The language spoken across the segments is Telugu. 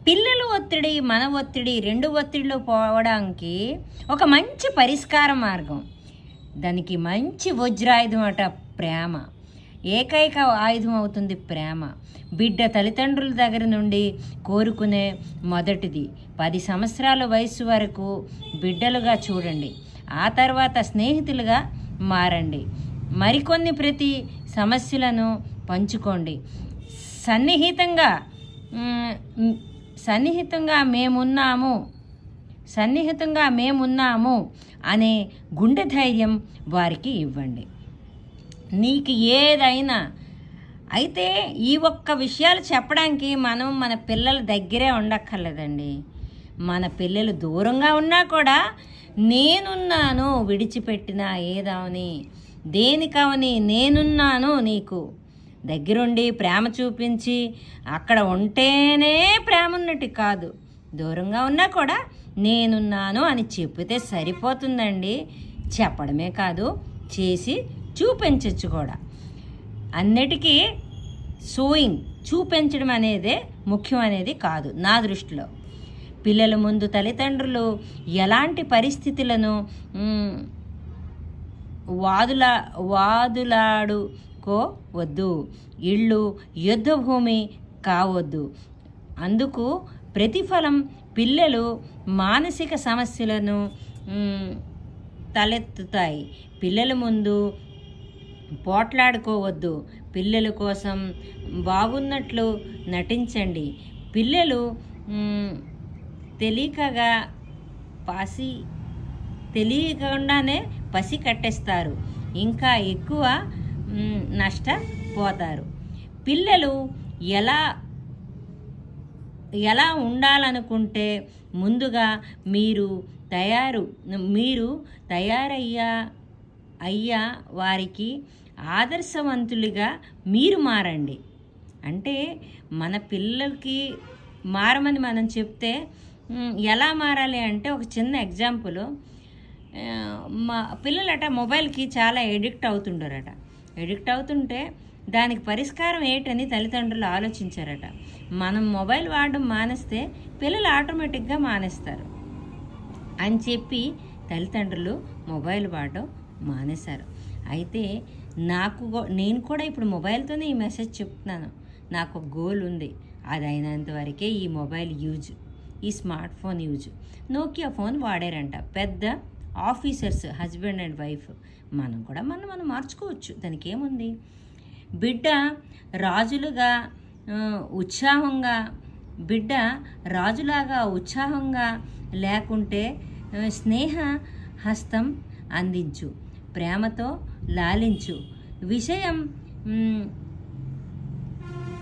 పిల్లల ఒత్తిడి, మన ఒత్తిడి, రెండు ఒత్తిడిలో పోవడానికి ఒక మంచి పరిష్కార మార్గం. దానికి మంచి వజ్రాయుధం అట ప్రేమ. ఏకైక ఆయుధం అవుతుంది ప్రేమ. బిడ్డ తల్లిదండ్రుల దగ్గర నుండి కోరుకునే మొదటిది. 10 సంవత్సరాల వయసు వరకు బిడ్డలుగా చూడండి. ఆ తర్వాత స్నేహితులుగా మారండి. మరికొన్ని ప్రతి సమస్యలను పంచుకోండి. సన్నిహితంగా మేమున్నాము అనే గుండె ధైర్యం వారికి ఇవ్వండి. నీకు ఏదైనా అయితే ఈ ఒక్క విషయాలు చెప్పడానికి మనం మన పిల్లల దగ్గరే ఉండక్కర్లేదండి. మన పిల్లలు దూరంగా ఉన్నా కూడా నేనున్నాను, విడిచిపెట్టినా ఏదావని దేనికవని నేనున్నాను నీకు దగ్గరుండి ప్రేమ చూపించి అక్కడ ఉంటేనే ప్రేమ ఉన్నట్టు కాదు. దూరంగా ఉన్నా కూడా నేనున్నాను అని చెప్పితే సరిపోతుందండి. చెప్పడమే కాదు, చేసి చూపించచ్చు కూడా. అన్నిటికీ చూపించడం అనేదే ముఖ్యం అనేది కాదు నా దృష్టిలో. పిల్లల ముందు తల్లిదండ్రులు ఎలాంటి పరిస్థితులను వాదులాడుకోవద్దు. ఇళ్ళు యుద్ధభూమి కావద్దు. అందుకు ప్రతిఫలం పిల్లలు మానసిక సమస్యలను తలెత్తుతాయి. పిల్లల ముందు పోట్లాడుకోవద్దు. పిల్లల కోసం బాగున్నట్లు నటించండి. పిల్లలు తెలియకుండానే పసి కట్టేస్తారు, ఇంకా ఎక్కువ నష్టపోతారు. పిల్లలు ఎలా ఉండాలనుకుంటే ముందుగా మీరు తయారయ్యా వారికి ఆదర్శవంతులుగా మీరు మారండి. అంటే మన పిల్లలకి మారమని మనం చెప్తే ఎలా మారాలి అంటే ఒక చిన్న ఎగ్జాంపుల్. మా పిల్లలట మొబైల్కి చాలా ఎడిక్ట్ అవుతుంటే దానికి పరిష్కారం ఏంటని తల్లిదండ్రులు ఆలోచించారట. మనం మొబైల్ వాడడం మానేస్తే పిల్లలు ఆటోమేటిక్గా మానేస్తారు అని చెప్పి తల్లిదండ్రులు మొబైల్ వాడడం మానేశారు. అయితే నేను కూడా ఇప్పుడు మొబైల్తోనే ఈ మెసేజ్ చెప్తున్నాను. నాకు ఒక గోల్ ఉంది. అది అయినంత వరకే ఈ మొబైల్ యూజ్, ఈ smart phone use. Nokia phone వాడారంట పెద్ద ఆఫీసర్స్, హస్బెండ్ అండ్ వైఫ్. మనం కూడా మనం మార్చుకోవచ్చు, దానికి ఏముంది. బిడ్డ రాజులాగా ఉత్సాహంగా లేకుంటే స్నేహ హస్తం అందించు, ప్రేమతో లాలించు, విషయం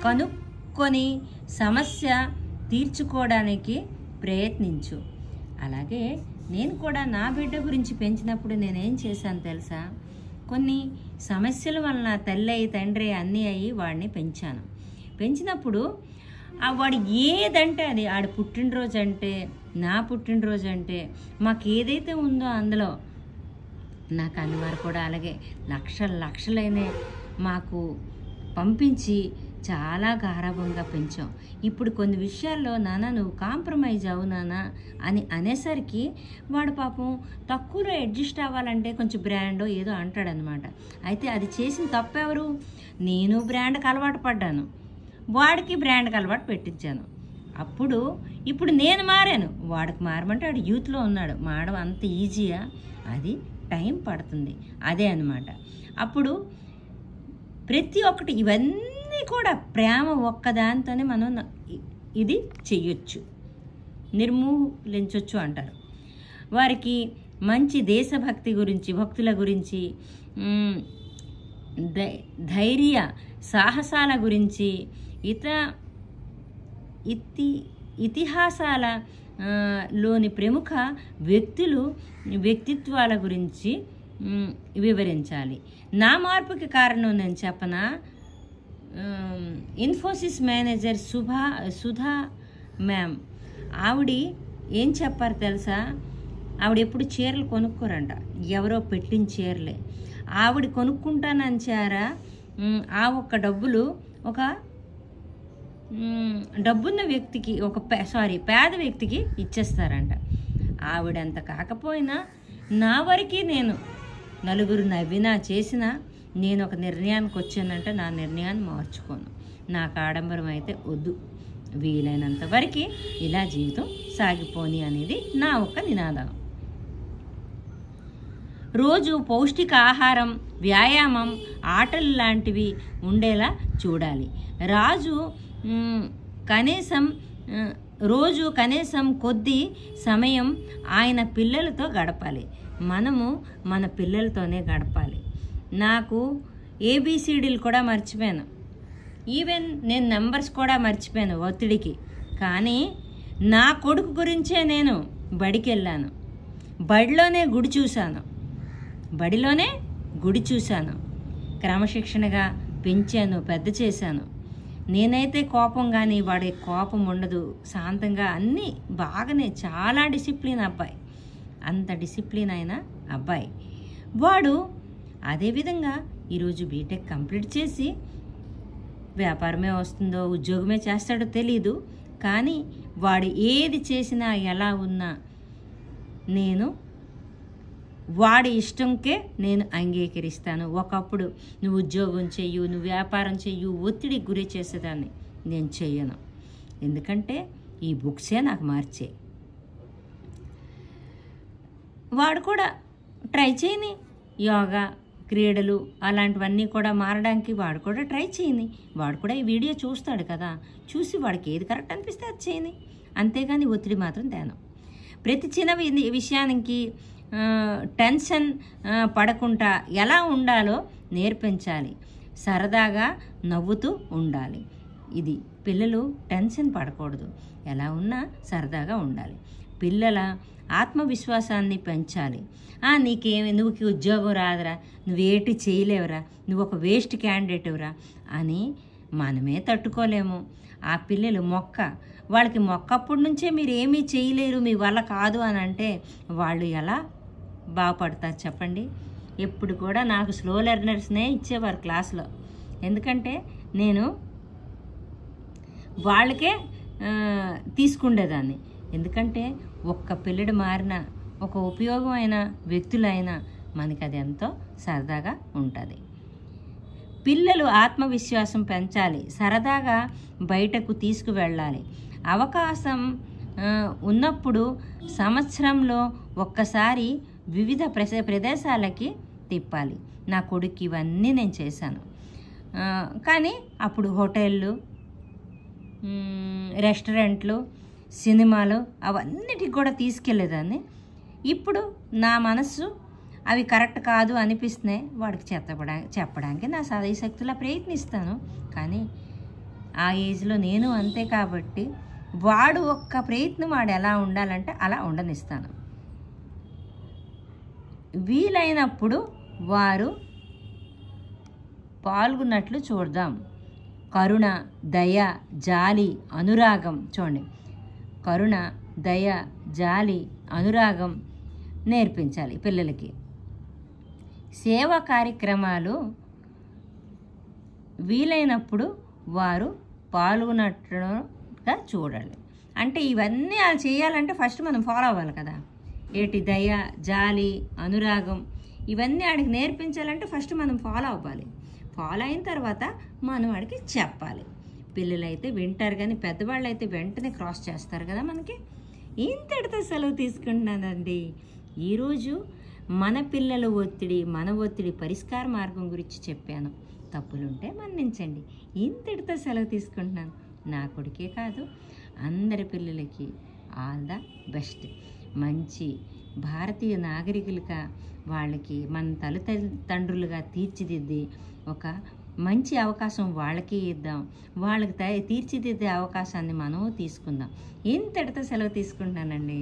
కనుక్కొని సమస్య తీర్చుకోవడానికి ప్రయత్నించు. అలాగే నేను కూడా నా బిడ్డ గురించి పెంచినప్పుడు నేనేం చేశాను తెలుసా? కొన్ని సమస్యల వలన తల్లి అయ్యి తండ్రి అన్నీ అయ్యి వాడిని పెంచినప్పుడు వాడు ఏదంటే అది, ఆడి పుట్టినరోజు అంటే, నా పుట్టినరోజు అంటే, మాకు ఏదైతే ఉందో అందులో నాకు అన్నవారు కూడా అలాగే లక్షలైన మాకు పంపించి చాలా గారాభంగా పెంచాం. ఇప్పుడు కొన్ని విషయాల్లో నాన్న నువ్వు కాంప్రమైజ్ అవు నాన్న అని అనేసరికి వాడు పాపం తక్కువలో అడ్జస్ట్ అవ్వాలంటే కొంచెం బ్రాండో ఏదో అంటాడనమాట. అయితే అది చేసిన తప్పెవరు? నేను బ్రాండ్కి అలవాటు పడ్డాను, వాడికి బ్రాండ్కి అలవాటు పెట్టించాను. ఇప్పుడు నేను మారాను, వాడికి మారమంటే వాడు యూత్లో ఉన్నాడు. మారడం అంత ఈజీయా? అది టైం పడుతుంది. అదే అన్నమాట. అప్పుడు ప్రతి ఒక్కటి ఇవన్నీ కూడా ప్రేమ ఒక్కదాంతోనే మనం ఇది చెయ్యొచ్చు, నిర్మూలించవచ్చు అంటారు. వారికి మంచి దేశభక్తి గురించి, భక్తుల గురించి, ధైర్య సాహసాల గురించి, ఇతిహాసాల లోని ప్రముఖ వ్యక్తిత్వాల గురించి వివరించాలి. నా మార్పుకి కారణం నేను చెప్పనా? ఇన్ఫోసిస్ మేనేజర్ సుధా మ్యామ్, ఆవిడ ఏం చెప్పారు తెలుసా? ఆవిడ ఎప్పుడు చీరలు కొనుక్కోరంట, ఎవరో పెట్టిన చీరలే ఆవిడ కొనుక్కుంటానని చారా. ఆ ఒక్క డబ్బులు ఒక డబ్బున్న వ్యక్తికి పేద వ్యక్తికి ఇచ్చేస్తారంట. ఆవిడంత కాకపోయినా నా వరకు నేను నలుగురు నవ్వినా చేసినా నేను ఒక నిర్ణయానికి వచ్చానంటే నా నిర్ణయాన్ని మార్చుకోను. నాకు ఆడంబరం అయితే వద్దు, వీలైనంత వరకు ఇలా జీవితం సాగిపోని అనేది నా ఒక్క నినాదం. రోజు పౌష్టిక ఆహారం, వ్యాయామం, ఆటలు లాంటివి ఉండేలా చూడాలి. రోజు కనీసం కొద్ది సమయం ఆయన పిల్లలతో గడపాలి. మనము మన పిల్లలతోనే గడపాలి. నాకు ABCDలు కూడా మర్చిపోయాను, ఈవెన్ నేను నెంబర్స్ కూడా మర్చిపోయాను ఒత్తిడికి. కానీ నా కొడుకు గురించే నేను బడికి వెళ్ళాను, బడిలోనే గుడి చూశాను, క్రమశిక్షణగా పెంచాను, పెద్ద చేశాను. నేనైతే కోపం కానీ వాడి కోపం ఉండదు, శాంతంగా అన్నీ బాగానే, చాలా డిసిప్లిన్ అబ్బాయి, అంత డిసిప్లిన్ అయిన అబ్బాయి. వాడు అదేవిధంగా ఈరోజు బీటెక్ కంప్లీట్ చేసి వ్యాపారమే వస్తుందో ఉద్యోగమే చేస్తాడో తెలీదు, కానీ వాడు ఏది చేసినా ఎలా ఉన్నా నేను వాడి ఇష్టంకే నేను అంగీకరిస్తాను. ఒకప్పుడు నువ్వు ఉద్యోగం చెయ్యు, నువ్వు వ్యాపారం చెయ్యు, ఒత్తిడికి గురి చేసేదాన్ని, నేను చెయ్యను. ఎందుకంటే ఈ బుక్సే నాకు మార్చాయి. వాడు కూడా ట్రై చేయని, యోగా, క్రీడలు అలాంటివన్నీ కూడా మారడానికి వాడు కూడా ట్రై చేయని. వాడు కూడా ఈ వీడియో చూస్తాడు కదా, చూసి వాడికి ఏది కరెక్ట్ అనిపిస్తే అది చేయని, అంతేగాని ఒత్తిడి మాత్రం తేను. ప్రతి చిన్న విషయానికి టెన్షన్ పడకుండా ఎలా ఉండాలో నేర్పించాలి. సరదాగా నవ్వుతూ ఉండాలి. ఇది పిల్లలు టెన్షన్ పడకూడదు, ఎలా ఉన్నా సరదాగా ఉండాలి. పిల్లల ఆత్మవిశ్వాసాన్ని పెంచాలి. నువ్వుకి ఉద్యోగం రాదురా, నువ్వేటి చేయలేవురా, నువ్వు ఒక వేస్ట్ క్యాండిడేట్రా అని మనమే తట్టుకోలేము. ఆ పిల్లలు వాళ్ళకి మొక్కప్పటి నుంచే మీరు ఏమీ చేయలేరు, మీ వల్ల కాదు అని అంటే వాళ్ళు ఎలా బాగుపడతారు చెప్పండి? ఎప్పుడు కూడా నాకు స్లో లెర్నర్స్నే ఇచ్చేవారు క్లాస్లో. ఎందుకంటే నేను వాళ్ళకే తీసుకుండేదాన్ని. ఎందుకంటే ఒక్క పిల్లడు మారిన, ఒక ఉపయోగమైన వ్యక్తులైనా మనకి అది ఎంతో సరదాగా ఉంటుంది. పిల్లలు ఆత్మవిశ్వాసం పెంచాలి, సరదాగా బయటకు తీసుకువెళ్ళాలి. అవకాశం ఉన్నప్పుడు సంవత్సరంలో ఒక్కసారి వివిధ ప్రదేశాలకి తిప్పాలి. నా కొడుకు ఇవన్నీ నేను చేశాను. కానీ అప్పుడు హోటళ్ళు, రెస్టారెంట్లు, సినిమాలు అవన్నిటికి కూడా తీసుకెళ్ళేదాన్ని. ఇప్పుడు నా మనసు అవి కరెక్ట్ కాదు అనిపిస్తున్నాయి, వాడికి చెప్పడానికి నా సాయశక్తులా ప్రయత్నిస్తాను. కానీ ఆ ఏజ్లో నేను అంతే కాబట్టి వాడు ఒక్క ప్రయత్నం వాడు ఎలా ఉండాలంటే అలా ఉండనిస్తాను. వీలైనప్పుడు వారు పాల్గొన్నట్లు చూద్దాం. కరుణ, దయ, జాలి, అనురాగం చూడండి. కరుణ, దయ, జాలి, అనురాగం నేర్పించాలి పిల్లలకి. సేవా కార్యక్రమాలు వీలైనప్పుడు వారు పాల్గొన్నట్లుగా చూడాలి. అంటే ఇవన్నీ వాళ్ళు చేయాలంటే ఫస్ట్ మనం ఫాలో అవ్వాలి కదా. దయ, జాలి, అనురాగం ఇవన్నీ వాడికి నేర్పించాలంటే ఫస్ట్ మనం ఫాలో అవ్వాలి. ఫాలో అయిన తర్వాత మనం వాడికి చెప్పాలి. పిల్లలైతే వింటారు, కానీ పెద్దవాళ్ళు అయితే వెంటనే క్రాస్ చేస్తారు కదా మనకి. ఇంతటితో సెలవు తీసుకుంటున్నానండి. ఈరోజు మన పిల్లల ఒత్తిడి పరిష్కార మార్గం గురించి చెప్పాను. తప్పులుంటే మన్నించండి. ఇంతటితో సెలవు తీసుకుంటున్నాను. నా కొడుకే కాదు, అందరి పిల్లలకి ఆల్ ద బెస్ట్. మంచి భారతీయ నాగరికులుగా వాళ్ళకి మన తల్లిదండ్రులుగా తీర్చిదిద్ది ఒక మంచి అవకాశం వాళ్ళకి ఇద్దాం. వాళ్ళకి తీర్చిదిద్దే అవకాశాన్ని మనం తీసుకుందాం. ఇంతటితో సెలవు తీసుకుంటున్నానండి.